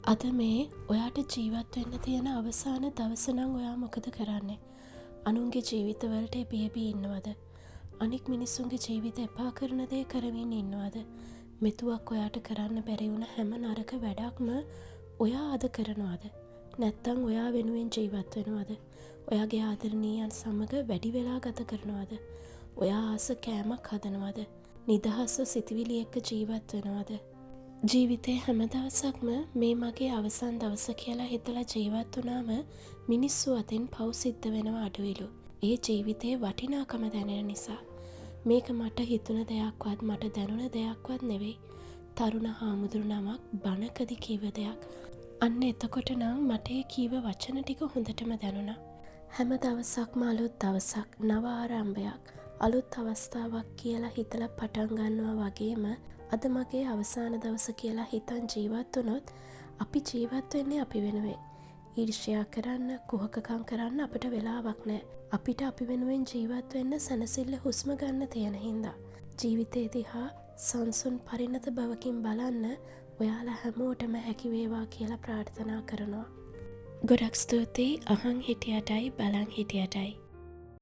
අද මේ ඔයාට ජීවත් වෙන්න තියෙන අවසාන දවස නම් ඔයා මොකද කරන්නේ? අනුන්ගේ ජීවිතවලට බියබී ඉන්නවද? අනික් මිනිස්සුන්ගේ ජීවිත එපා කරන දේ කරමින් ඉන්නවද? මෙතුවක් ඔයාට කරන්න බැරි වුණ හැම නරක වැඩක්ම ඔයා අද කරනවද? නැත්තම් ඔයා වෙනුවෙන් ජීවත් වෙනවද? ඔයාගේ ආදරණීයන් සමග වැඩි වෙලා ගත කරනවද? ඔයා ආස කෑමක් හදනවද? නිදහස්ව සිතවිලි එක්ක ජීවත් වෙනවද? ජීවිතේ හැම දවසක්ම මේ මගේ අවසන් දවස කියලා හිතලා ජීවත් වුණාම මිනිස්සු අතින් පව් සිද්ධ වෙනවා අඩුවිලු. ඒ ජීවිතේ වටිනාකම දැනෙන නිසා. මේක මට හිතුණ දෙයක්වත් මට දැනුණ දෙයක්වත් නෙවෙයි. තරුණ හාමුදුරු නමක් බණකදි කිව්ව දෙයක්. අන්න එතකොට නම් මට ඒ කීව වචන ටික හොඳටම දැනුණා. හැම දවසක්ම අලුත් දවසක්, නව ආරම්භයක්, අලුත් අවස්ථාවක් කියලා හිතලා පටන් ගන්නවා වගේම අද මගේ අවසාන දවස කියලා හිතන් ජීවත් වුණොත් අපි ජීවත් වෙන්නේ අපි වෙනුවෙන්. ඊර්ෂ්‍යා කරන්න, කුහකකම් කරන්න අපිට වෙලාවක් නැහැ. අපිට අපි වෙනුවෙන් ජීවත් වෙන්න සැනසෙල්ල හුස්ම ගන්න තියෙන හින්දා. ජීවිතේ දිහා සංසුන් පරිණත බවකින් බලන්න ඔයාලා හැමෝටම හැකි වේවා කියලා ප්‍රාර්ථනා කරනවා. ගොඩක් ස්තුතියි අහන් හිටියටයි බලන් හිටියටයි.